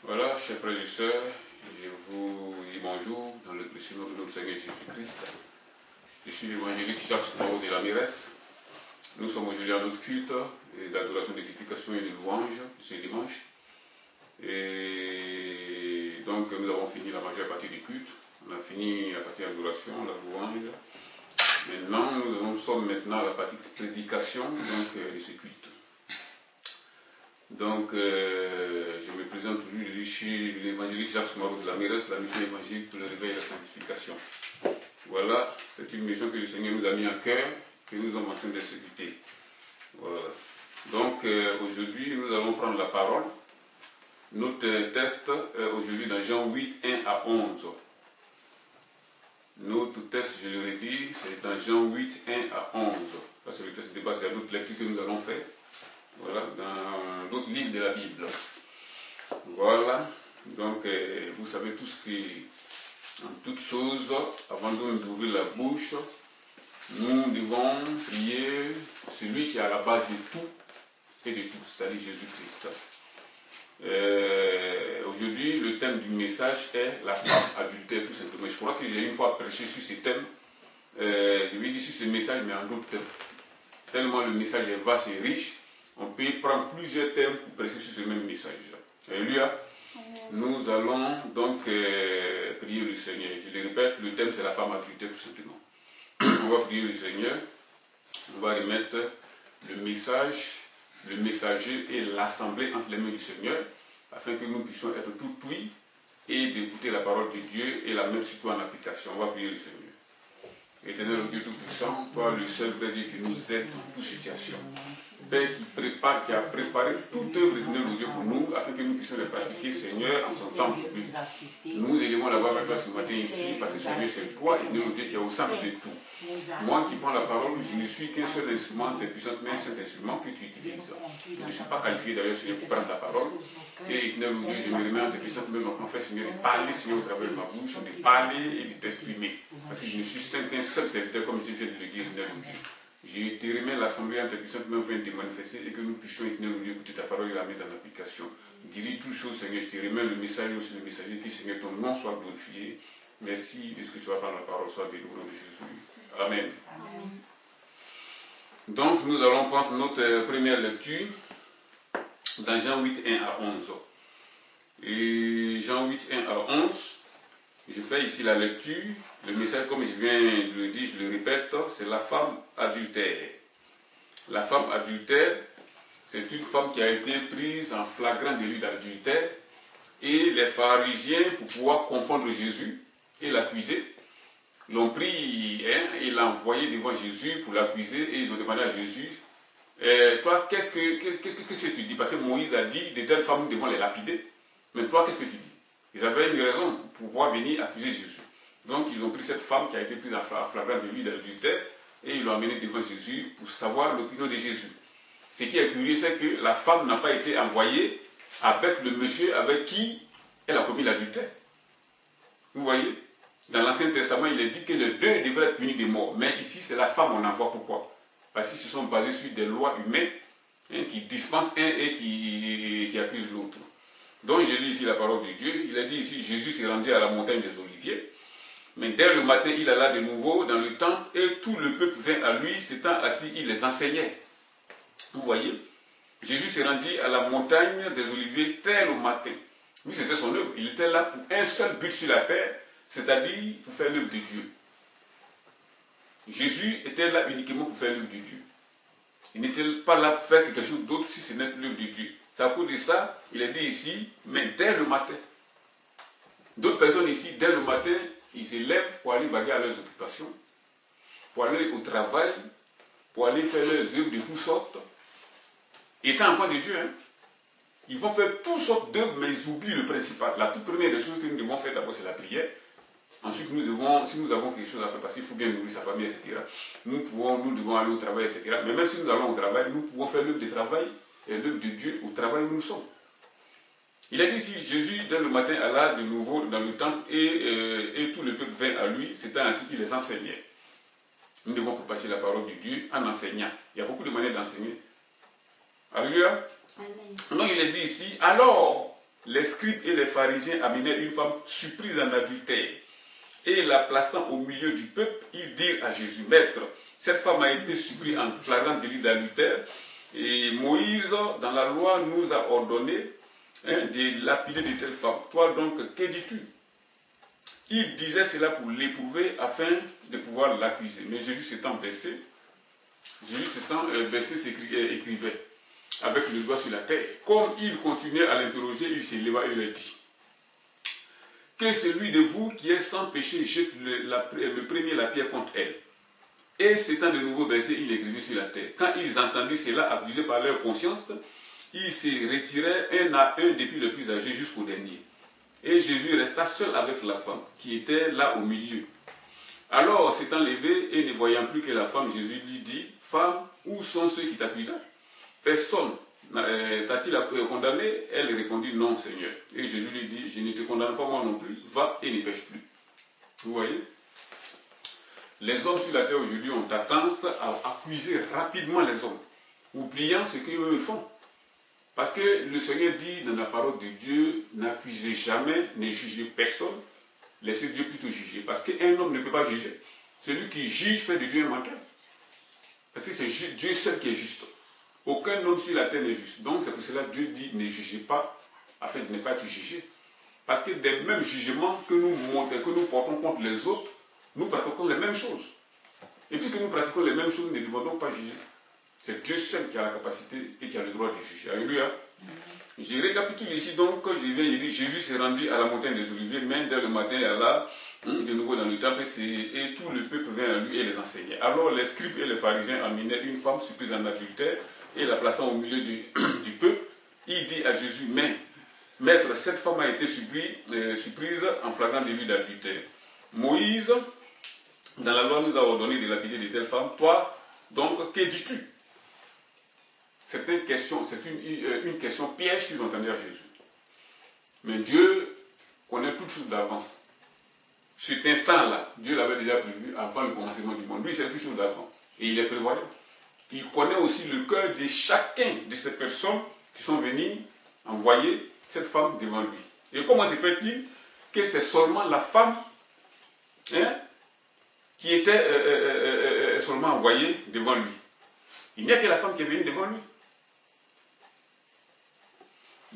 Voilà, chers frères et sœurs, je vous dis bonjour dans le précieux nom de notre Seigneur Jésus-Christ. Je suis l'évangélique Jacques Smaro de la Mérès. Nous sommes aujourd'hui à notre culte d'adoration, d'édification et de louange ce dimanche. Et donc nous avons fini la majeure partie du culte. On a fini la partie d'adoration, la louange. Maintenant, nous sommes maintenant à la partie prédication de ce culte. Donc, je me présente toujours, je suis l'évangélique Jacques Smaro de la Mérès, la mission évangélique pour le réveil et la sanctification. Voilà, c'est une mission que le Seigneur nous a mis à cœur, que nous sommes en train d'exécuter. Voilà. Donc, aujourd'hui, nous allons prendre la parole. Notre texte aujourd'hui dans Jean 8, 1 à 11. Notre texte, je le redis, c'est dans Jean 8, 1 à 11. Ça, c'est le texte de base, il y a d'autres lectures que nous allons faire. Voilà, dans d'autres livres de la Bible. Voilà, donc vous savez tous que, en toute chose, avant d'ouvrir la bouche, nous devons prier celui qui est à la base de tout et de tout, c'est-à-dire Jésus-Christ. Aujourd'hui, le thème du message est la femme adultère, tout simplement. Je crois que j'ai une fois prêché sur ce thème. Je vais dire sur ce message, mais en d'autres thèmes. Tellement le message est vaste et riche, on peut prendre plusieurs thèmes pour prêcher sur ce même message. Alléluia. Nous allons donc prier le Seigneur. Je le répète, le thème c'est la femme adultère, tout simplement. On va prier le Seigneur. On va remettre le message, le messager et l'assemblée entre les mains du Seigneur, afin que nous puissions être tout oui et d'écouter la parole de Dieu et la mettre surtout en application. On va prier le Seigneur. Éternel Dieu Tout-Puissant, toi le seul vrai Dieu qui nous aide dans toute situation. Père qui a préparé toute œuvre de Dieu pour nous, afin que nous puissions les pratiquer, Seigneur, en son temps pour lui. Nous élevons la voix avec toi ce matin ici, parce que Seigneur, c'est toi, Éternel Dieu, qui est au centre de tout. Moi qui prends la parole, je ne suis qu'un seul instrument, tes puissantes mains, c'est un instrument que tu utilises. Je ne suis pas qualifié d'ailleurs, Seigneur, pour prendre ta parole. Et Éternel Dieu, je me remets en tes puissantes mains, donc en fait, Seigneur, de parler, Seigneur, au travers de ma bouche, de parler et de t'exprimer. Parce que je ne suis qu'un seul serviteur, comme tu viens de le dire, Éternel Dieu. Je te remets l'assemblée en tes puissantes mains, afin de te manifester et que nous puissions, Éternel Dieu, écouter ta parole et la mettre en application. Dirige toutes choses, Seigneur, je te remets le message aussi, le messager, que Seigneur, ton nom soit glorifié. Merci de ce que tu vas prendre la parole, soit béni au nom de Jésus. Amen. Amen. Donc, nous allons prendre notre première lecture dans Jean 8, 1 à 11. Et Jean 8, 1 à 11, je fais ici la lecture. Le message, comme je viens de le dire, je le répète, c'est la femme adultère. La femme adultère, c'est une femme qui a été prise en flagrant délit d'adultère. Et les pharisiens, pour pouvoir confondre Jésus et l'accuser, l'ont pris et l'ont envoyé devant Jésus pour l'accuser. Et ils ont demandé à Jésus, toi, qu'est-ce que tu dis? Parce que Moïse a dit, de telles femmes, nous devons les lapider. Mais toi, qu'est-ce que tu dis? Ils avaient une raison pour pouvoir venir accuser Jésus. Donc, ils ont pris cette femme qui a été prise en flagrant délit d'adultère et ils l'ont amenée devant Jésus pour savoir l'opinion de Jésus. Ce qui est curieux, c'est que la femme n'a pas été envoyée avec le monsieur avec qui elle a commis l'adultère. Vous voyez? Dans l'Ancien Testament, il est dit que les deux devraient être punis de mort. Mais ici, c'est la femme, on envoie. Pourquoi? Parce qu'ils se sont basés sur des lois humaines qui dispensent un et qui accusent l'autre. Donc, je lis ici la parole de Dieu. Il a dit ici, Jésus s'est rendu à la montagne des Oliviers. Mais dès le matin, il alla de nouveau dans le temple et tout le peuple vint à lui, s'étant assis, il les enseignait. Vous voyez? Jésus s'est rendu à la montagne des Oliviers dès le matin. Lui, c'était son œuvre. Il était là pour un seul but sur la terre, c'est-à-dire pour faire l'œuvre de Dieu. Jésus était là uniquement pour faire l'œuvre de Dieu. Il n'était pas là pour faire quelque chose d'autre si ce n'est l'œuvre de Dieu. C'est à cause de ça, il est dit ici, mais dès le matin. D'autres personnes ici, dès le matin, ils se lèvent pour aller vaguer à leurs occupations, pour aller au travail, pour aller faire leurs œuvres de toutes sortes. Étant enfants de Dieu, ils vont faire toutes sortes d'œuvres, mais ils oublient le principal. La toute première des choses que nous devons faire d'abord, c'est la prière. Ensuite, si nous avons quelque chose à faire, parce qu'il faut bien nourrir sa famille, etc., nous devons aller au travail, etc. Mais même si nous allons au travail, nous pouvons faire l'œuvre de travail et l'œuvre de Dieu au travail où nous sommes. Il a dit ici, Jésus, dès le matin, alla de nouveau dans le temple et tout le peuple vint à lui, c'était ainsi qu'il les enseignait. Nous devons propager la parole de Dieu en enseignant. Il y a beaucoup de manières d'enseigner. Alléluia. Donc il est dit ici, alors, les scribes et les pharisiens amenèrent une femme surprise en adultère. Et la plaçant au milieu du peuple, ils dirent à Jésus, Maître, cette femme a été surprise en flagrant délit d'adultère. Et Moïse, dans la loi, nous a ordonné de lapider de telles femmes. Toi donc, que dis-tu? Il disait cela pour l'éprouver afin de pouvoir l'accuser. Mais Jésus s'étant baissé, écrivait avec le doigt sur la tête. Comme il continuait à l'interroger, il s'éleva et lui dit, que celui de vous qui est sans péché jette le premier la pierre contre elle. Et s'étant de nouveau baissé, il écrivait sur la terre. Quand ils entendirent cela, accusés par leur conscience, ils se retiraient un à un depuis le plus âgé jusqu'au dernier. Et Jésus resta seul avec la femme, qui était là au milieu. Alors, s'étant levé et ne voyant plus que la femme, Jésus lui dit, Femme, où sont ceux qui t'accusent? Personne t'a-t-il condamné? Elle répondit, Non, Seigneur. Et Jésus lui dit, Je ne te condamne pas moi non plus, va et ne pêche plus. Vous voyez? Les hommes sur la terre aujourd'hui ont tendance à accuser rapidement les hommes, oubliant ce qu'eux font. Parce que le Seigneur dit dans la parole de Dieu, n'accusez jamais, ne jugez personne, laissez Dieu plutôt juger. Parce qu'un homme ne peut pas juger. Celui qui juge fait de Dieu un menteur. Parce que c'est Dieu seul qui est juste. Aucun homme sur la terre n'est juste. Donc c'est pour cela que Dieu dit, ne jugez pas, afin de ne pas être jugé. Parce que des mêmes jugements que nous portons contre les autres, nous pratiquons les mêmes choses. Et puisque nous pratiquons les mêmes choses, nous ne devons donc pas juger. C'est Dieu seul qui a la capacité et qui a le droit de juger. Alléluia. Je récapitule ici donc, quand je viens, il dit, Jésus s'est rendu à la montagne des Oliviers, mais dès le matin, Allah, de nouveau dans le temple, et tout le peuple vint à lui et les enseignait. Alors les scribes et les pharisiens amenaient une femme surprise en adultère et la plaçant au milieu du peuple. Il dit à Jésus, mais, Maître, cette femme a été surprise en flagrant délit d'adultère. Moïse, dans la loi, nous a ordonné de lapider de telles femmes. Toi, donc, que dis-tu? C'est une question piège qu'ils ont entendu à Jésus. Mais Dieu connaît toutes choses d'avance. Cet instant-là, Dieu l'avait déjà prévu avant le commencement du monde. Lui, c'est toutes choses d'avance. Et il est prévoyant. Il connaît aussi le cœur de chacun de ces personnes qui sont venues envoyer cette femme devant lui. Et comment se fait-il que c'est seulement la femme qui était seulement envoyée devant lui? Il n'y a que la femme qui est venue devant lui.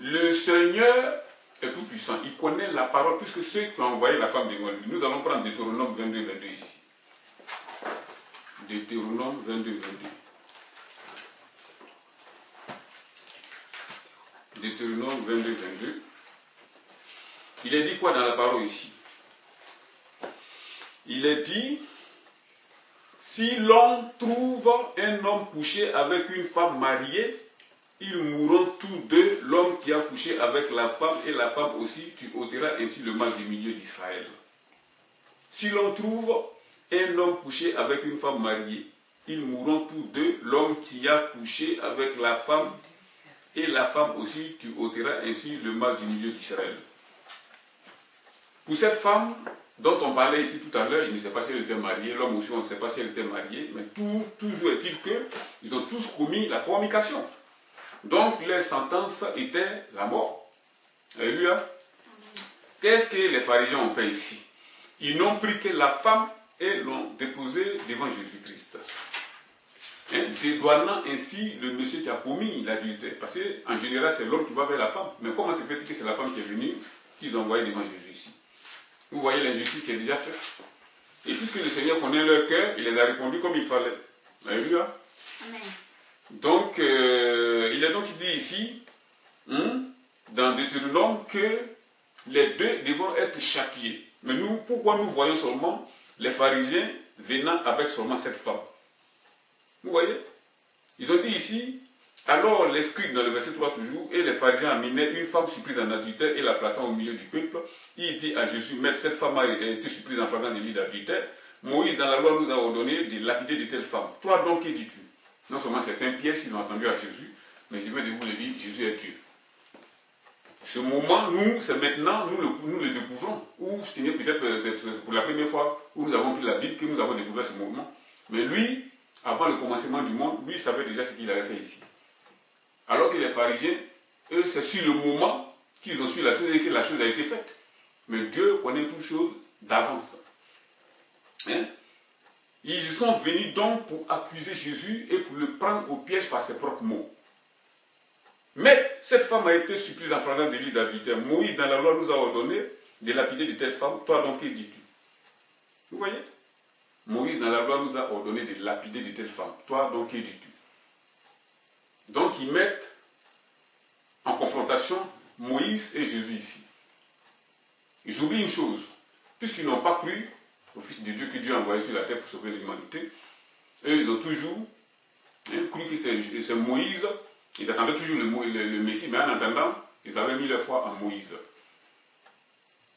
Le Seigneur est tout puissant. Il connaît la parole plus que ceux qui ont envoyé la femme devant lui. Nous allons prendre Deutéronome 22, 22 ici. Deutéronome 22, 22. Deutéronome 22, 22. Il est dit quoi dans la parole ici? Il est dit, si l'on trouve un homme couché avec une femme mariée, ils mourront tous deux, l'homme qui a couché avec la femme et la femme aussi, tu ôteras ainsi le mal du milieu d'Israël. Si l'on trouve un homme couché avec une femme mariée, ils mourront tous deux, l'homme qui a couché avec la femme et la femme aussi, tu ôteras ainsi le mal du milieu d'Israël. Pour cette femme dont on parlait ici tout à l'heure, je ne sais pas si elle était mariée, l'homme aussi on ne sait pas si elle était mariée, mais toujours est-il qu'ils ont tous commis la fornication. Donc leur sentence était la mort. Alléluia. Qu'est-ce que les pharisiens ont fait ici? Ils n'ont pris que la femme et l'ont déposée devant Jésus-Christ. Dédouanant ainsi le monsieur qui a commis l'adultère. Parce qu'en général, c'est l'homme qui va vers la femme. Mais comment se fait-il que c'est la femme qui est venue, qu'ils ont envoyé devant Jésus ici? Vous voyez l'injustice qui est déjà faite. Et puisque le Seigneur connaît leur cœur, il les a répondu comme il fallait. Alléluia. Amen. Donc, il est donc dit ici, dans Deutéronome, que les deux devront être châtiés. Mais nous, pourquoi nous voyons seulement les pharisiens venant avec seulement cette femme? Vous voyez? Ils ont dit ici, alors les scribes, dans le verset 3 toujours, et les pharisiens amenaient une femme surprise en adultère et la plaçant au milieu du peuple. Il dit à Jésus, Maître, cette femme a été surprise en flagrant délit d'adultère. Moïse, dans la loi, nous a ordonné de lapider de telles femmes. Toi donc, que dis-tu? Non seulement c'est un piège qu'ils ont entendu à Jésus, mais je vais vous le dire, Jésus est Dieu. Ce moment, nous, c'est maintenant, nous le découvrons. Ou c'est peut-être pour la première fois où nous avons pris la Bible que nous avons découvert ce moment. Mais lui, avant le commencement du monde, lui savait déjà ce qu'il avait fait ici. Alors que les pharisiens, eux, c'est sur le moment qu'ils ont su la chose et que la chose a été faite. Mais Dieu connaît toutes choses d'avance. Hein? Ils sont venus donc pour accuser Jésus et pour le prendre au piège par ses propres mots. Mais cette femme a été surprise en flagrant délit d'adultère. Moïse, dans la loi, nous a ordonné de lapider de telle femme. Toi donc, que dis-tu? Vous voyez? Moïse, dans la loi, nous a ordonné de lapider de telle femme. Toi donc, que dis-tu? Donc, ils mettent en confrontation Moïse et Jésus ici. Ils oublient une chose. Puisqu'ils n'ont pas cru au Fils de Dieu que Dieu a envoyé sur la terre pour sauver l'humanité, eux, ils ont toujours cru que c'est Moïse. Ils attendaient toujours le Messie, mais en attendant, ils avaient mis leur foi en Moïse.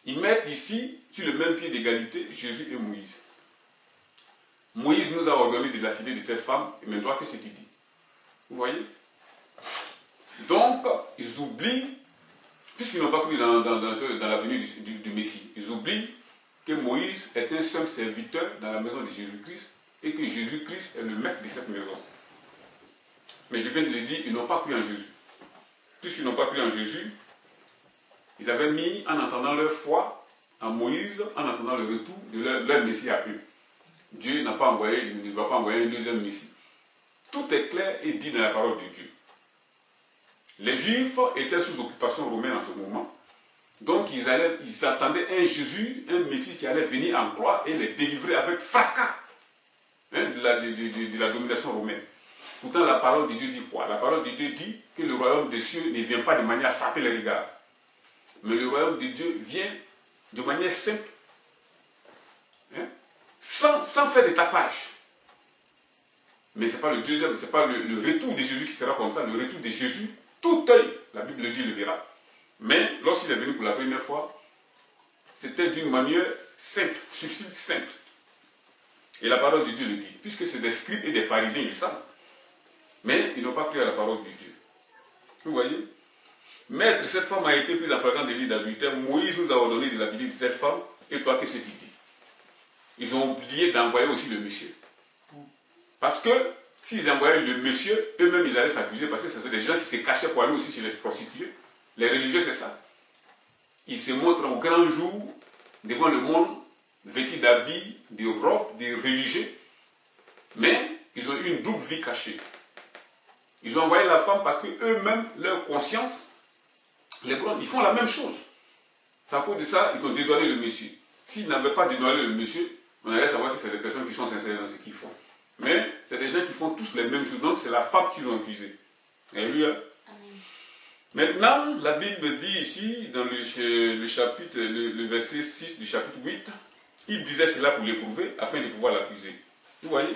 Ils mettent ici, sur le même pied d'égalité, Jésus et Moïse. Moïse nous a ordonné de lapider de telle femme, et maintenant, qu'est-ce qu'il dit? Vous voyez? Donc, ils oublient, puisqu'ils n'ont pas cru dans la venue du Messie, ils oublient que Moïse est un simple serviteur dans la maison de Jésus-Christ et que Jésus-Christ est le maître de cette maison. Mais je viens de le dire, ils n'ont pas cru en Jésus. Puisqu'ils n'ont pas cru en Jésus, ils avaient mis, en entendant leur foi, en Moïse, en attendant le retour de leur Messie à eux. Dieu n'a pas envoyé, il ne va pas envoyer un deuxième Messie. Tout est clair et dit dans la parole de Dieu. Les Juifs étaient sous occupation romaine en ce moment. Donc ils attendaient un Jésus, un Messie qui allait venir en gloire et les délivrer avec fracas de la domination romaine. Pourtant la parole de Dieu dit quoi? La parole de Dieu dit que le royaume des cieux ne vient pas de manière à frapper les regards. Mais le royaume de Dieu vient de manière simple. Sans faire de tapage. Mais ce n'est pas le deuxième, ce n'est pas le retour de Jésus qui sera comme ça. Le retour de Jésus, tout œil, la Bible le dit, le verra. Mais lorsqu'il est venu pour la première fois, c'était d'une manière simple, subtile, simple. Et la parole de Dieu le dit, puisque c'est des scribes et des pharisiens, ils le savent. Mais ils n'ont pas cru à la parole de Dieu. Vous voyez? Maître, cette femme a été prise en flagrant délit d'adultère. Moïse nous a ordonné de lapider de cette femme. Et toi, qu'est-ce que tu dis? Ils ont oublié d'envoyer aussi le monsieur. Parce que s'ils envoyaient le monsieur, eux-mêmes ils allaient s'accuser parce que ce sont des gens qui se cachaient pour aller aussi chez les prostituées. Les religieux, c'est ça. Ils se montrent au grand jour devant le monde, vêtus d'habits, de robes, de religieux. Mais ils ont une double vie cachée. Ils ont envoyé la femme parce qu'eux-mêmes, leur conscience, les grands, ils font la même chose. C'est à cause de ça ils ont dédouané le monsieur. S'ils n'avaient pas dédouané le monsieur, on allait savoir que c'est des personnes qui sont sincères dans ce qu'ils font. Mais c'est des gens qui font tous les mêmes choses. Donc c'est la femme qu'ils ont accusée. Alléluia. Maintenant, la Bible dit ici, dans le chapitre, le verset 6 du chapitre 8, il disait cela pour l'éprouver, afin de pouvoir l'accuser. Vous voyez?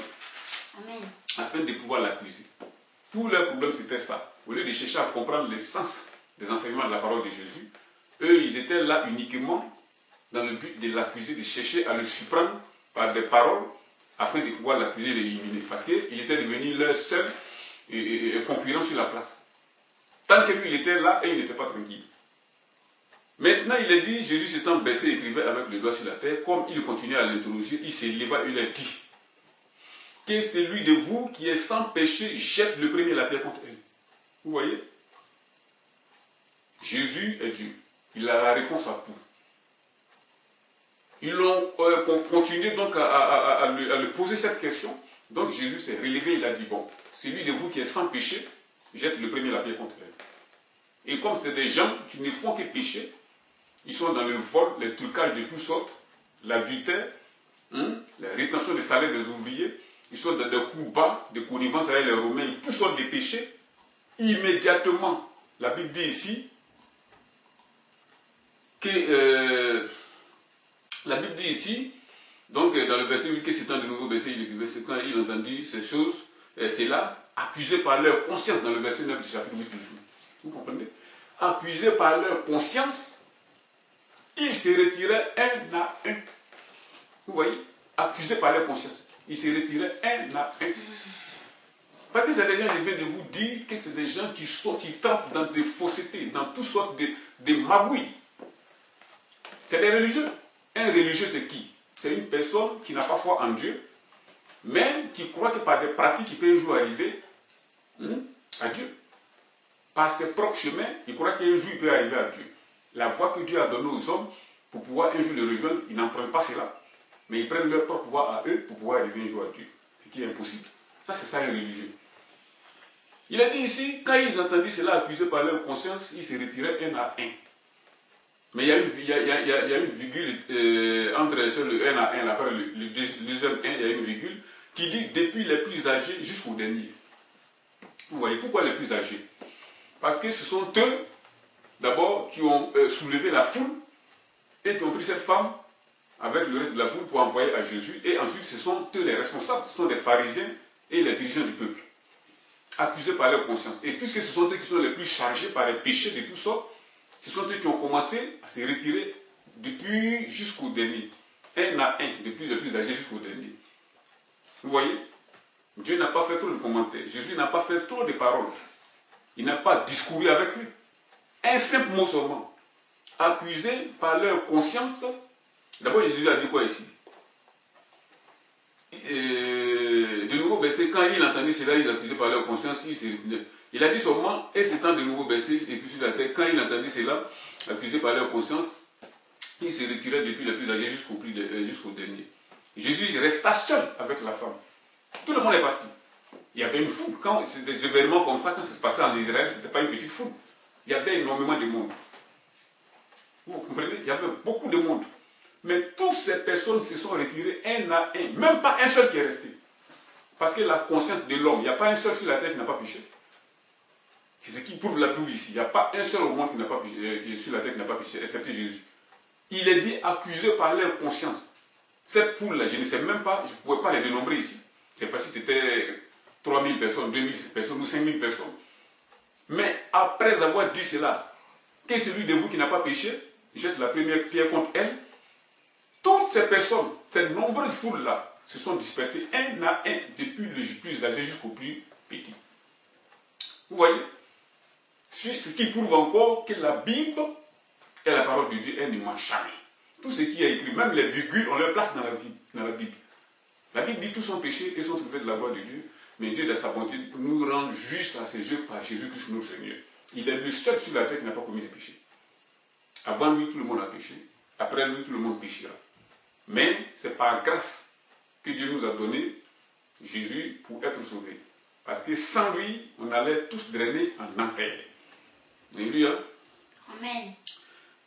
Amen. Afin de pouvoir l'accuser. Tout leur problème, c'était ça. Au lieu de chercher à comprendre l'essence des enseignements de la parole de Jésus, eux, ils étaient là uniquement dans le but de l'accuser, de chercher à le surprendre par des paroles, afin de pouvoir l'accuser et l'éliminer. Parce qu'il était devenu leur seul concurrent sur la place. Tant que lui, il était là et il n'était pas tranquille. Maintenant, il est dit, Jésus s'étant baissé, écrivait avec le doigt sur la terre, comme il continuait à l'interroger, il s'éleva et il a dit, que celui de vous qui est sans péché jette le premier la pierre contre elle. Vous voyez? Jésus est Dieu. Il a la réponse à tout. Ils ont continué donc à lui poser cette question. Donc Jésus s'est relevé, il a dit, bon, celui de vous qui est sans péché, jette le premier la pierre contre elle. Et comme c'est des gens qui ne font que pécher, ils sont dans le vol, les trucages de toutes sortes, l'adultère, la rétention des salaires des ouvriers, ils sont dans des coups bas, des connivence avec les Romains, toutes sortes de péchés. Immédiatement, la Bible dit ici que la Bible dit ici, donc dans le verset 8, que c'est un de nouveau verset, il écrivait, c'est quand il a entendu ces choses, c'est là, accusés par leur conscience, dans le verset 9 du chapitre 8 toujours. Vous comprenez? Accusés par leur conscience, ils se retiraient un à un. Vous voyez? Accusés par leur conscience, ils se retiraient un à un. Parce que c'est des gens, je viens de vous dire que c'est des gens qui trempent dans des faussetés, dans toutes sortes de magouilles. C'est des religieux. Un religieux, c'est qui? C'est une personne qui n'a pas foi en Dieu, mais qui croit que par des pratiques, il peut un jour arriver à Dieu. Par ses propres chemins, il croit qu'un jour, il peut arriver à Dieu. la voie que Dieu a donnée aux hommes pour pouvoir un jour le rejoindre, ils n'en prennent pas cela, mais ils prennent leur propre voie à eux pour pouvoir arriver un jour à Dieu. Ce qui est impossible. Ça, c'est ça un religieux. Il a dit ici, quand ils entendaient cela accusé par leur conscience, ils se retiraient un à un. Mais il y a une virgule entre le 1 à 1, après le deuxième 1, il y a une virgule qui dit depuis les plus âgés jusqu'au dernier. Vous voyez, pourquoi les plus âgés? Parce que ce sont eux, d'abord, qui ont soulevé la foule et qui ont pris cette femme avec le reste de la foule pour envoyer à Jésus. Et ensuite, ce sont eux les responsables, ce sont des pharisiens et les dirigeants du peuple, accusés par leur conscience. Et puisque ce sont eux qui sont les plus chargés par les péchés de tout ça, ce sont eux qui ont commencé à se retirer depuis jusqu'au dernier. Un à un, depuis les plus âgés jusqu'au dernier. Vous voyez? Dieu n'a pas fait trop de commentaires. Jésus n'a pas fait trop de paroles. Il n'a pas discouru avec eux. Un simple mot seulement. Accusés par leur conscience. D'abord, Jésus a dit quoi ici? De nouveau baissé, quand il entendit cela, il accusait par leur conscience, il se retenait. Il a dit seulement, et s'étant de nouveau baissé et puis sur la terre, quand il entendit cela, accusé par leur conscience, il se retirait depuis les plus âgés jusqu'au dernier. Jésus resta seul avec la femme. Tout le monde est parti. Il y avait une foule. Quand c'est des événements comme ça, quand ça se passait en Israël, ce n'était pas une petite foule. Il y avait énormément de monde. Vous comprenez? Il y avait beaucoup de monde. Mais toutes ces personnes se sont retirées un à un. Même pas un seul qui est resté. Parce que la conscience de l'homme, il n'y a pas un seul sur la terre qui n'a pas péché. C'est ce qui prouve la Bible ici. Il n'y a pas un seul au monde qui n'a pas péché, qui est sur la terre qui n'a pas péché, excepté Jésus. Il est dit accusé par leur conscience. Cette foule-là, je ne sais même pas, je ne pouvais pas les dénombrer ici. Je ne sais pas si c'était 3000 personnes, 2000 personnes ou 5000 personnes. Mais après avoir dit cela, que celui de vous qui n'a pas péché jette la première pierre contre elle, toutes ces personnes, ces nombreuses foules-là, se sont dispersées un à un, depuis le plus âgé jusqu'au plus petit. Vous voyez? C'est ce qui prouve encore que la Bible est la parole de Dieu, elle ne ment jamais. Tout ce qui est écrit, même les virgules, on les place dans la Bible. La Bible dit tous sont péchés et sont sauvés de la gloire de Dieu, mais Dieu, de sa bonté, nous rend juste à ses yeux par Jésus-Christ, notre Seigneur. Il est le seul sur la terre qui n'a pas commis de péché. Avant lui, tout le monde a péché. Après lui, tout le monde péchera. Mais c'est par grâce que Dieu nous a donné Jésus pour être sauvés. Parce que sans lui, on allait tous drainer en enfer. Alléluia. Amen.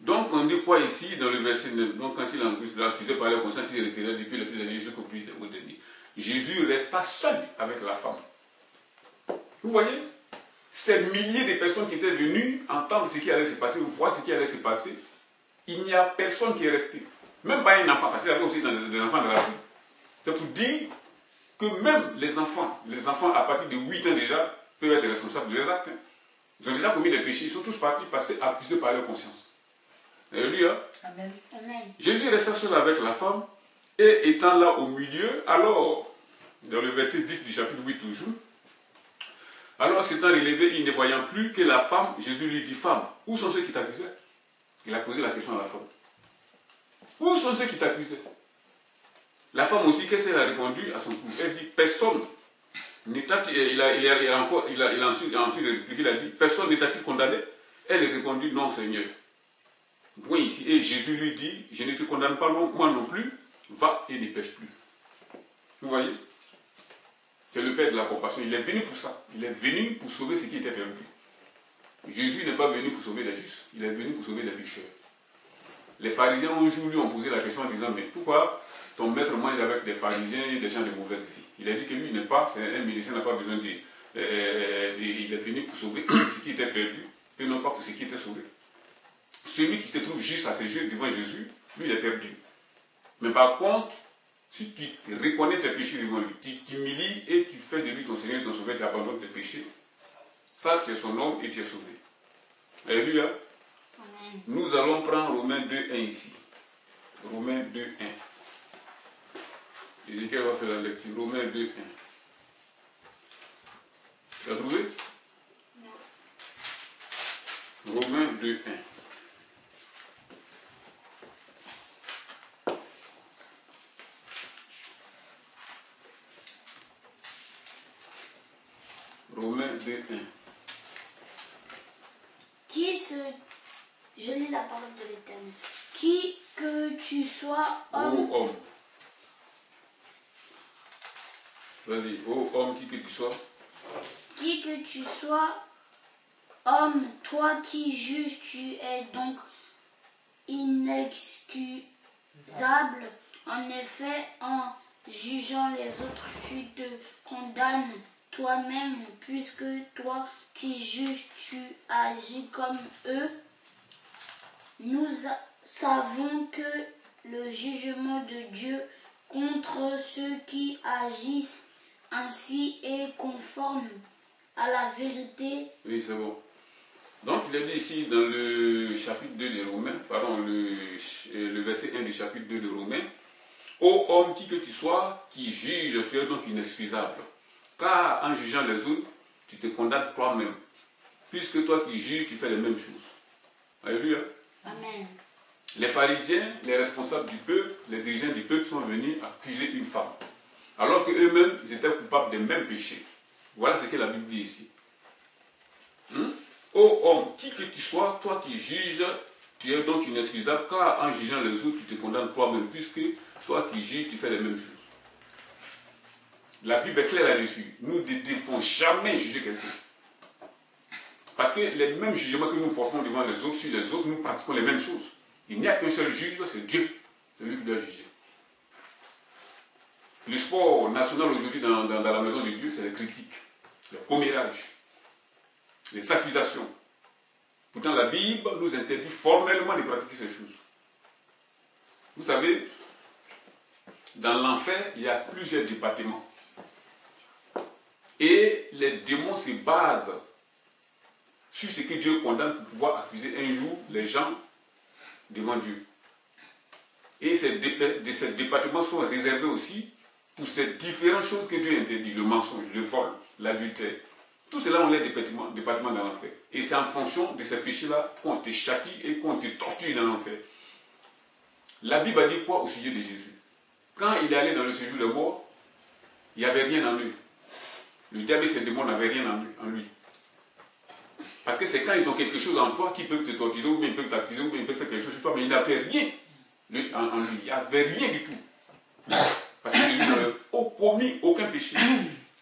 Donc on dit quoi ici dans le verset 9? Donc quand il a accusé par la conscience, il est retiré depuis le plus âgé jusqu'au plus dernier. Jésus resta seul avec la femme. Vous voyez? Ces milliers de personnes qui étaient venues entendre ce qui allait se passer, voir ce qui allait se passer, il n'y a personne qui est resté. Même pas un enfant, parce qu'il y avait aussi des enfants de la rue. C'est pour dire que même les enfants à partir de 8 ans déjà, peuvent être responsables de leurs actes. Ils ont déjà commis des péchés, ils sont tous partis passer accusés par leur conscience. Alléluia. Amen. Amen. Jésus resta seul avec la femme, et étant là au milieu, alors, dans le verset 10 du chapitre 8 toujours, alors s'étant relevé, il ne voyant plus que la femme, Jésus lui dit, femme, où sont ceux qui t'accusaient? Il a posé la question à la femme. Où sont ceux qui t'accusaient? La femme aussi, qu'est-ce qu'elle a répondu à son tour? Elle dit, personne ne t'a-t-il, il a ensuite répliqué, il a dit, personne ne t'a-t-il condamné? Elle a répondu, non Seigneur. Oui, ici, et Jésus lui dit, je ne te condamne pas, non, moi non plus, va et ne pêche plus. Vous voyez? C'est le Père de la compassion, il est venu pour ça. Il est venu pour sauver ce qui était perdu. Jésus n'est pas venu pour sauver les justes, il est venu pour sauver les pécheurs. Les pharisiens un jour lui ont posé la question en disant, mais pourquoi ton maître mange avec des pharisiens et des gens de mauvaise vie? Il a dit que lui n'est pas, c'est un médecin, n'a pas besoin de... il est venu pour sauver ce qui était perdu et non pas pour ce qui était sauvé. Celui qui se trouve juste à ses yeux devant Jésus, lui il est perdu. Mais par contre, si tu reconnais tes péchés devant lui, tu t'humilies et tu fais de lui ton Seigneur et ton Sauveur, tu abandonnes tes péchés, ça tu es son homme et tu es sauvé. Alléluia. Amen. Nous allons prendre Romains 2, 1 ici. Romains 2, 1. Ézéchiel va faire la lecture. Romains 2, 1. Tu as trouvé? Non. Romains 2, 1. Romains 2, 1. Qui se Je lis la parole de l'Éternel. Qui que tu sois, homme. Ô homme. Vas-y, ô homme, qui que tu sois. Qui que tu sois, homme, toi qui juges, tu es donc inexcusable. En effet, en jugeant les autres, tu te condamnes toi-même, puisque toi qui juges, tu agis comme eux. Nous savons que le jugement de Dieu contre ceux qui agissent ainsi est conforme à la vérité. Oui, c'est bon. Donc, il est dit ici dans le chapitre 2 des Romains, pardon, le verset 1 du chapitre 2 de Romains, ô homme, qui que tu sois, qui juge, tu es donc inexcusable. Car en jugeant les autres, tu te condamnes toi-même. Puisque toi qui juges, tu fais les mêmes choses. Alléluia. Amen. Les pharisiens, les responsables du peuple, les dirigeants du peuple sont venus accuser une femme. Alors qu'eux-mêmes, ils étaient coupables des mêmes péchés. Voilà ce que la Bible dit ici. Ô homme, qui que tu sois, toi qui juges, tu es donc inexcusable, car en jugeant les autres, tu te condamnes toi-même, puisque toi qui juges, tu fais les mêmes choses. La Bible est claire là-dessus. Nous ne devons jamais juger quelqu'un. Parce que les mêmes jugements que nous portons devant les autres, sur les autres, nous pratiquons les mêmes choses. Il n'y a qu'un seul juge, c'est Dieu. C'est lui qui doit juger. Le sport national aujourd'hui dans la maison de Dieu, c'est les critiques, le commérage, les accusations. Pourtant, la Bible nous interdit formellement de pratiquer ces choses. Vous savez, dans l'enfer, il y a plusieurs départements. Et les démons se basent sur ce que Dieu condamne pour pouvoir accuser un jour les gens devant Dieu. Et ces départements sont réservés aussi pour ces différentes choses que Dieu interdit, le mensonge, le vol, l'adultère. Tout cela, on les départements dans l'enfer. Et c'est en fonction de ces péchés-là qu'on te châtie et qu'on te torture dans l'enfer. La Bible a dit quoi au sujet de Jésus? Quand il est allé dans le séjour des morts, il n'y avait rien en lui. Le diable et ses démons n'avaient rien en lui. Parce que c'est quand ils ont quelque chose en toi qui peuvent te torturer, ou bien ils peuvent t'accuser, ou bien ils peuvent faire quelque chose sur toi, mais il n'avait rien en lui. Il n'y avait rien du tout. Parce que Jésus n'avait commis aucun péché.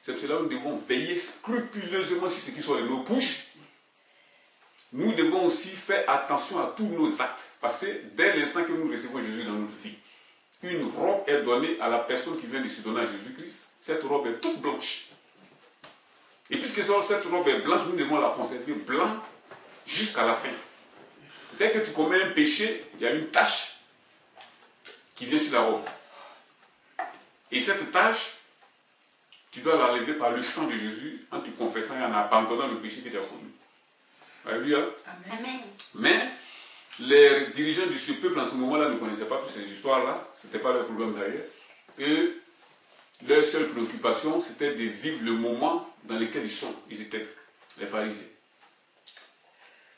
C'est pour cela que nous devons veiller scrupuleusement sur ce qui sort de nos bouches. Nous devons aussi faire attention à tous nos actes. Parce que dès l'instant que nous recevons Jésus dans notre vie, une robe est donnée à la personne qui vient de se donner à Jésus-Christ. Cette robe est toute blanche. Et puisque cette robe est blanche, nous devons la conserver blanche jusqu'à la fin. Dès que tu commets un péché, il y a une tache qui vient sur la robe. Et cette tache, tu dois l'enlever par le sang de Jésus en te confessant et en abandonnant le péché que tu as commis. Alléluia. Amen. Mais les dirigeants de ce peuple en ce moment-là ne connaissaient pas toutes ces histoires-là. Ce n'était pas leur problème d'ailleurs. Et leur seule préoccupation, c'était de vivre le moment dans lequel ils étaient, les pharisiens.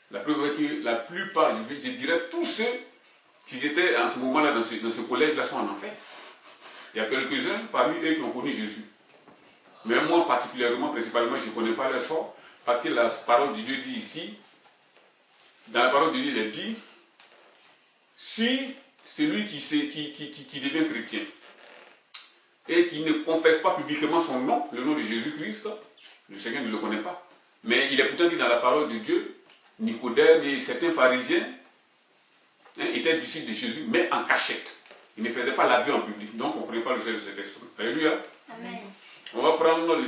La preuve est que la plupart, je dirais tous ceux qui étaient en ce moment-là dans ce collège-là sont en enfer. Il y a quelques-uns parmi eux qui ont connu Jésus. Mais moi particulièrement, principalement, je ne connais pas leur sort, parce que la parole de Dieu dit ici, dans la parole de Dieu, il est dit, si celui qui devient chrétien, et qui ne confesse pas publiquement son nom, le nom de Jésus-Christ, le Seigneur ne le connaît pas. Mais il est pourtant dit dans la parole de Dieu, Nicodème et certains pharisiens étaient disciples de Jésus, mais en cachette. Ils ne faisaient pas la vie en public, donc on ne prenait pas le sel de cet esprit. Alléluia. Amen. On va prendre la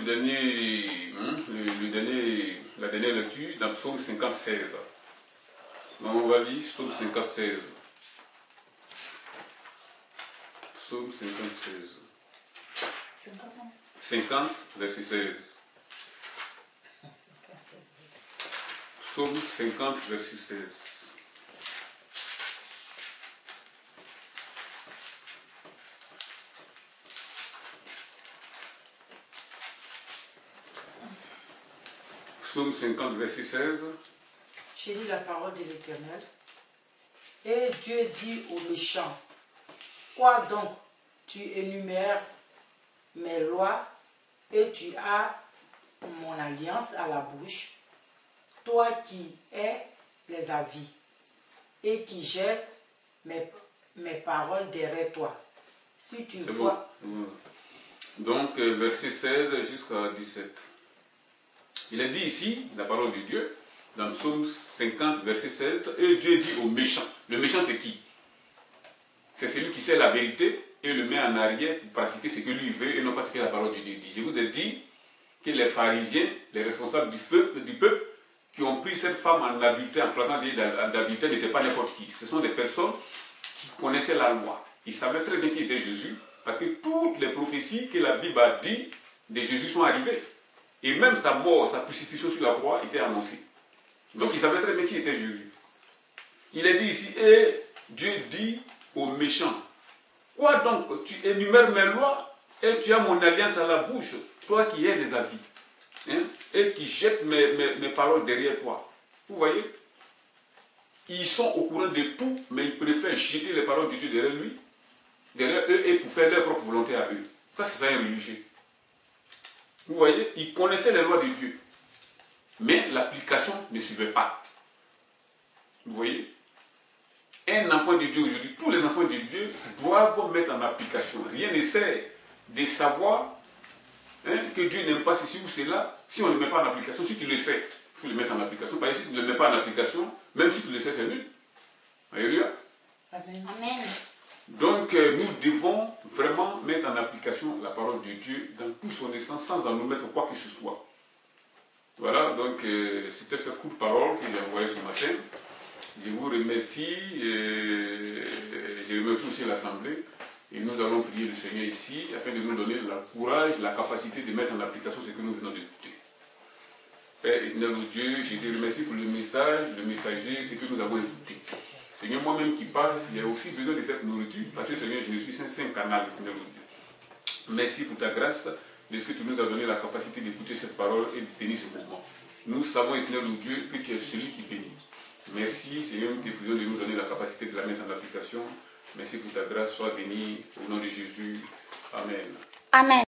dernière lecture dans Psaume 56. Donc on va dire Psaume 56. Psaume 56. 50, verset 16. Psaume 50, verset 16. Psaume 50, verset 16. Je lis la parole de l'Éternel. Et Dieu dit aux méchants, quoi donc, tu énumères mes lois et tu as mon alliance à la bouche, toi qui es les avis. et qui jette mes paroles derrière toi. Si tu vois... Bon. Donc, verset 16 jusqu'à 17. Il est dit ici, la parole de Dieu, dans Psaume 50, verset 16, et Dieu dit au méchant. Le méchant, c'est qui? C'est celui qui sait la vérité et le met en arrière pour pratiquer ce que lui veut et non pas ce que la parole de Dieu dit. Je vous ai dit que les pharisiens, les responsables du peuple, qui ont pris cette femme en adultère, en flagrant délit d'adultère, n'étaient pas n'importe qui. Ce sont des personnes qui connaissaient la loi. Ils savaient très bien qui était Jésus, parce que toutes les prophéties que la Bible a dit de Jésus sont arrivées. Et même sa mort, sa crucifixion sur la croix était annoncée. Donc ils savaient très bien qui était Jésus. Il est dit ici, et Dieu dit aux méchants, quoi donc, tu énumères mes lois et tu as mon alliance à la bouche, toi qui es des avis, hein, et qui jettes mes paroles derrière toi. Vous voyez? Ils sont au courant de tout, mais ils préfèrent jeter les paroles de Dieu derrière eux et pour faire leur propre volonté à eux. Ça, c'est ça un religieux. Vous voyez? Ils connaissaient les lois de Dieu, mais l'application ne suivait pas. Vous voyez? Un enfant de Dieu aujourd'hui, tous les enfants de Dieu doivent mettre en application. Rien ne sert de savoir que Dieu n'aime pas ceci ou cela si on ne le met pas en application. Si tu le sais, il faut le mettre en application. Parce que si tu ne le mets pas en application, même si tu le sais, c'est nul. Alléluia. Amen. Amen. Donc nous devons vraiment mettre en application la parole de Dieu dans tout son essence sans en omettre quoi que ce soit. Voilà, donc c'était cette courte parole que j'ai envoyée ce matin. Je vous remercie, je remercie aussi l'Assemblée et nous allons prier le Seigneur ici afin de nous donner le courage, la capacité de mettre en application ce que nous venons d'écouter. Père éternel Dieu, je te remercie pour le message, le messager, ce que nous avons écouté. Seigneur, moi-même qui parle, il y a aussi besoin de cette nourriture parce que Seigneur, je suis un canal, éternel Dieu. Merci pour ta grâce, de ce que tu nous as donné la capacité d'écouter cette parole et de tenir ce mouvement. Nous savons, éternel Dieu, que tu es celui qui bénit. Merci, Seigneur, nous te prions de nous donner la capacité de la mettre en application. Merci pour ta grâce, sois béni au nom de Jésus. Amen. Amen.